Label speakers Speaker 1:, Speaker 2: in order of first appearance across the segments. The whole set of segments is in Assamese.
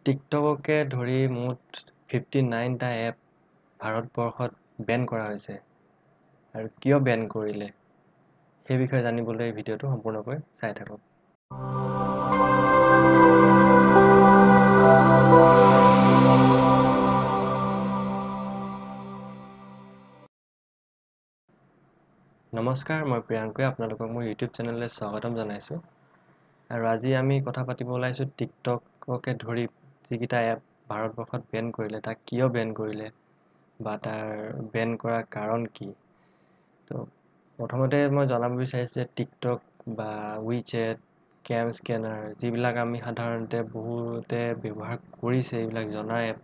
Speaker 1: টিকটককে ধৰি মুঠ 59টা এপ ভাৰতবৰ্ষত বেন কৰা হৈছে। আৰু কিয় বেন কৰিলে সেই বিষয়ে জানিবলৈ ভিডিঅ'টো সম্পূৰ্ণকৈ চাই থাকক। নমস্কাৰ, মই প্ৰিয়াংকুৱে আপোনালোকক মোৰ ইউটিউব চেনেললৈ স্বাগতম জনাইছোঁ। আৰু আজি আমি কথা পাতিব ওলাইছোঁ টিকটককে ধৰি যিকেইটা এপ ভাৰতবৰ্ষত বেন কৰিলে, তাক কিয় বেন কৰিলে বা তাৰ বেন কৰাৰ কাৰণ কি। তো প্ৰথমতে মই জনাব বিচাৰিছোঁ যে টিকটক বা উইচেট, কেম স্কেনাৰ যিবিলাক আমি সাধাৰণতে বহুতে ব্যৱহাৰ কৰিছে, এইবিলাক জনা এপ,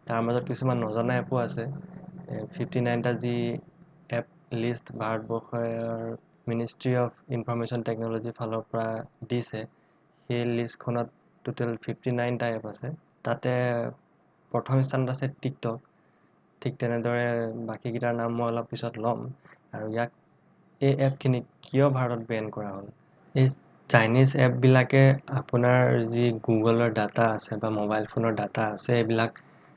Speaker 1: তাৰ মাজত কিছুমান নজনা এপো আছে। 59টা যি এপ লিষ্ট ভাৰতবৰ্ষৰ মিনিষ্ট্ৰী অফ ইনফৰমেশ্যন টেকন'লজিৰ ফালৰ পৰা দিছে, সেই লিষ্টখনত টোটেল 59টা এপ আছে। তাতে প্ৰথম স্থানত আছে টিকটক। ঠিক তেনেদৰে বাকীকেইটাৰ নাম মই অলপ পিছত ল'ম। আৰু এই এপখিনি কিয় ভাৰতত বেন কৰা হ'ল। এই চাইনিজ এপবিলাকে আপোনাৰ যি গুগলৰ ডাটা আছে বা মোবাইল ফোনৰ ডাটা আছে, এইবিলাক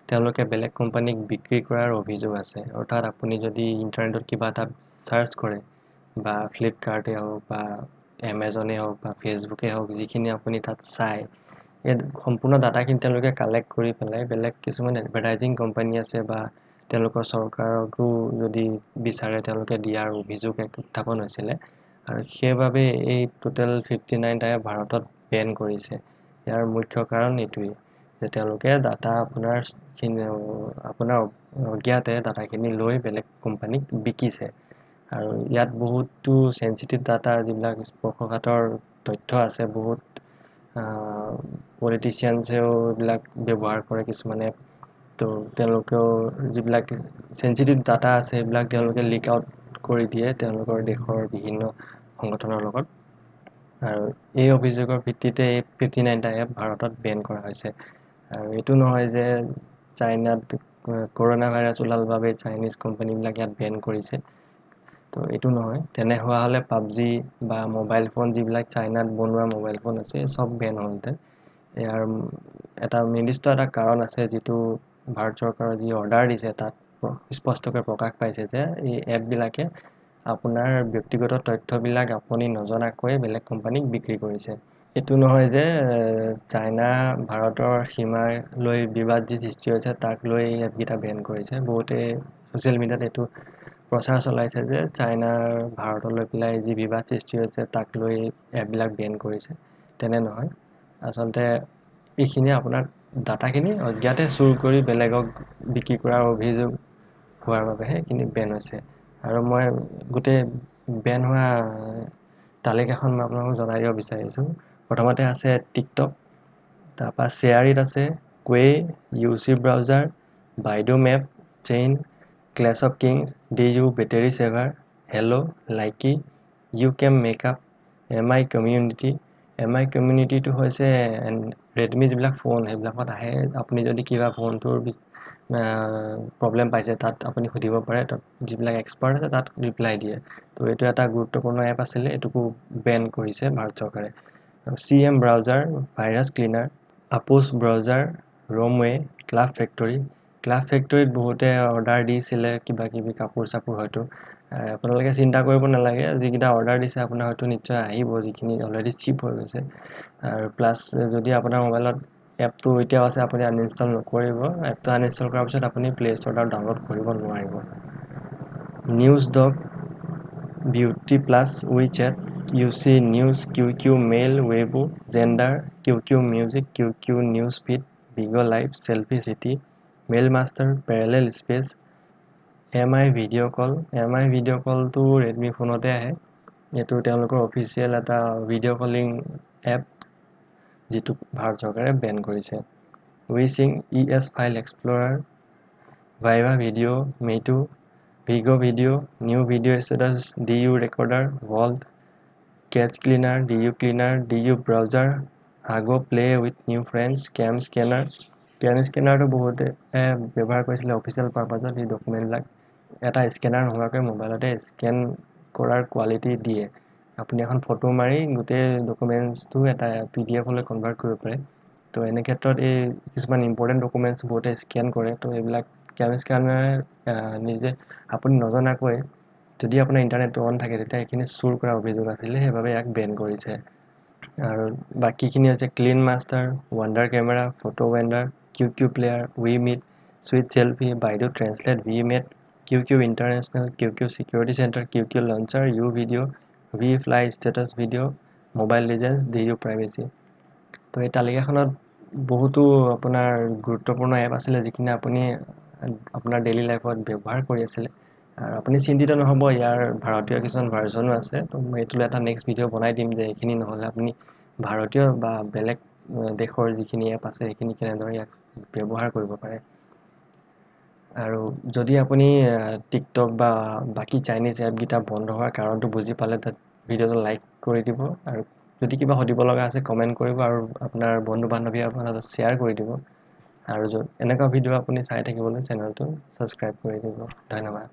Speaker 1: তেওঁলোকে বেলেগ কোম্পানীক বিক্ৰী কৰাৰ অভিযোগ আছে। অৰ্থাৎ আপুনি যদি ইণ্টাৰনেটত কিবা এটা চাৰ্চ কৰে, বা ফ্লিপকাৰ্টেই হওক বা এমেজনেই হওক বা ফেচবুকেই হওক, যিখিনি আপুনি তাত চায়, এই সম্পূৰ্ণ ডাটাখিনি তেওঁলোকে কালেক্ট কৰি পেলাই বেলেগ কিছুমান এডভাৰটাইজিং কোম্পানী আছে বা তেওঁলোকৰ চৰকাৰকো যদি বিচাৰে তেওঁলোকে দিয়াৰ অভিযোগ উত্থাপন হৈছিলে। আৰু সেইবাবে এই টোটেল 59টাই ভাৰতত বেন কৰিছে। ইয়াৰ মুখ্য কাৰণ এইটোৱেই যে তেওঁলোকে ডাটা আপোনাৰ অজ্ঞাতে ডাটাখিনি লৈ বেলেগ কোম্পানীক বিকিছে। আৰু ইয়াত বহুতো চেঞ্চিটিভ ডাটা, যিবিলাক স্পৰ্শকাতৰ তথ্য আছে, বহুত পলিটিচিয়ানছেও এইবিলাক ব্যৱহাৰ কৰে কিছুমানে। তো তেওঁলোকেও যিবিলাক চেঞ্চিটিভ ডাটা আছে সেইবিলাক তেওঁলোকে লিক আউট কৰি দিয়ে তেওঁলোকৰ দেশৰ বিভিন্ন সংগঠনৰ লগত। আৰু এই অভিযোগৰ ভিত্তিতে এই 59টা এপ ভাৰতত বেন কৰা হৈছে। আৰু এইটো নহয় যে চাইনাত কৰোণা ভাইৰাছ ওলাল বাবে চাইনিজ কোম্পানীবিলাক ইয়াত বেন কৰিছে। তো এইটো নহয়। তেনে হোৱা হ'লে পাবজি বা মোবাইল ফোন, যিবিলাক চাইনাত বনোৱা মোবাইল ফোন আছে, চব বেন হ'লহেঁতেন। ইয়াৰ এটা নিৰ্দিষ্ট এটা কাৰণ আছে, যিটো ভাৰত চৰকাৰৰ যি অৰ্ডাৰ দিছে তাত স্পষ্টকৈ প্ৰকাশ পাইছে যে এই এপবিলাকে আপোনাৰ ব্যক্তিগত তথ্যবিলাক আপুনি নজনাকৈ বেলেগ কোম্পানীক বিক্ৰী কৰিছে। এইটো নহয় যে চাইনা ভাৰতৰ সীমাৰ লৈ বিবাদ যি সৃষ্টি হৈছে তাক লৈ এপকেইটা বেন কৰিছে। বহুতে ছ'চিয়েল মিডিয়াত এইটো প্ৰচাৰ চলাইছে যে চাইনাৰ ভাৰতলৈ পেলাই যি বিবাদ সৃষ্টি হৈছে তাক লৈ এপবিলাক বেন কৰিছে। তেনে নহয়। আচলতে এইখিনিয়ে আপোনাৰ ডাটাখিনি অজ্ঞাতে চুৰ কৰি বেলেগক বিক্ৰী কৰাৰ অভিযোগ হোৱাৰ বাবেহে এইখিনি বেন হৈছে। আৰু মই গোটেই বেন হোৱা তালিকাখন মই আপোনালোকক জনাই দিব বিচাৰিছোঁ। প্ৰথমতে আছে টিকটক, তাৰপৰা শ্বেয়াৰ ইট আছে, Kwai, UC browser, Baidu map, Shein, clash of kings, DU battery saver, Helo', Likee, YouCam makeup, MI community. MI কমিউনিটিটো হৈছে ৰেডমি যিবিলাক ফোন সেইবিলাকত আহে। আপুনি যদি কিবা ফোনটোৰ প্ৰব্লেম পাইছে তাত আপুনি সুধিব পাৰে, তাত যিবিলাক এক্সপাৰ্ট আছে তাত ৰিপ্লাই দিয়ে। তো এইটো এটা গুৰুত্বপূৰ্ণ এপ আছিলে, এইটোকো বেন কৰিছে ভাৰত চৰকাৰে। আৰু CM ব্ৰাউজাৰ, ভাইৰাছ ক্লিনাৰ, আপোচ ব্ৰাউজাৰ, ৰমৱে, ক্লাব ফেক্টৰী। ক্লাব ফেক্টৰীত বহুতে অৰ্ডাৰ দিছিলে কিবা কিবি কাপোৰ চাপোৰ। হয়তো আপোনালোকে চিন্তা কৰিব নালাগে, যিকেইটা অৰ্ডাৰ দিছে আপোনাৰ হয়তো নিশ্চয় আহিব, যিখিনি অলৰেডি শ্বিপ হৈ গৈছে। আৰু প্লাছ যদি আপোনাৰ মোবাইলত এপটো এতিয়াও আছে, আপুনি আনইনষ্টল নকৰিব। এপটো আনইনষ্টল কৰাৰ পিছত আপুনি প্লে' ষ্ট'ৰত ডাউনলোড কৰিব নোৱাৰিব। News dog, beauty plus, WeChat, UC news, QQ mail, Weibo, Xender, QQ music, QQ news feed, Bigo' live, selfie city, mail master, parallel space, MI video' call. MI video' কলটো ৰেডমি ফোনতে আহে। এইটো তেওঁলোকৰ অফিচিয়েল এটা ভিডিঅ' কলিং এপ, যিটো ভাৰত চৰকাৰে বেন কৰিছে। উইচিং, ES file explorer, Viva video', Meitu, Vigo' video', new video' status, DU recorder, vault, cache cleaner, DU cleaner, DU browser, Hago play with new friends, CamScanner. কেম স্কেনাৰটো বহুতে ব্যৱহাৰ কৰিছিলে অফিচিয়েল পাৰপাছত। এই ডকুমেণ্টবিলাক এটা স্কেনাৰ নোহোৱাকৈ মোবাইলতে স্কেন কৰাৰ কোৱালিটি দিয়ে। আপুনি এখন ফটো মাৰি গোটেই ডকুমেণ্টছটো এটা PDF লৈ কনভাৰ্ট কৰিব পাৰে। তো এনে ক্ষেত্ৰত এই কিছুমান ইম্পৰ্টেণ্ট ডকুমেণ্টছ বহুতে স্কেন কৰে। তো এইবিলাক ক্যাম স্কেনাৰে নিজে আপুনি নজনাকৈ যদি আপোনাৰ ইণ্টাৰনেটটো অন থাকে তেতিয়া এইখিনি চুৰ কৰা অভিযোগ আছিলে, সেইবাবে ইয়াক বেন কৰিছে। আৰু বাকীখিনি হৈছে clean master, wonder camera, photo wonder, Q player, WeMeet, sweet selfie, Baidu translate, VMate, Q international, Q security centre, Q launcher, U video', V fly status video', mobile legends, DU privacy. তো এই তালিকাখনত বহুতো আপোনাৰ গুৰুত্বপূৰ্ণ এপ আছিলে যিখিনি আপুনি আপোনাৰ ডেইলি লাইফত ব্যৱহাৰ কৰি আছিলে। আৰু আপুনি চিন্তিত নহ'ব, ইয়াৰ ভাৰতীয় কিছুমান ভাৰ্জনো আছে। তো মই এইটো এটা নেক্সট ভিডিঅ' বনাই দিম যে এইখিনি নহ'লে আপুনি ভাৰতীয় বা বেলেগ দেশৰ যিখিনি এপ আছে সেইখিনি কেনেদৰে ইয়াক ব্যৱহাৰ কৰিব পাৰে। আৰু যদি আপুনি টিকটক বা বাকী চাইনিজ এপকেইটা বন্ধ হোৱাৰ কাৰণটো বুজি পালে, তাত ভিডিঅ'টো লাইক কৰি দিব। আৰু যদি কিবা সুধিব লগা আছে কমেণ্ট কৰিব, আৰু আপোনাৰ বন্ধু বান্ধৱী আপোনাৰ শ্বেয়াৰ কৰি দিব। আৰু এনেকুৱা ভিডিঅ' আপুনি চাই থাকিবলৈ চেনেলটো ছাবস্ক্ৰাইব কৰি দিব। ধন্যবাদ।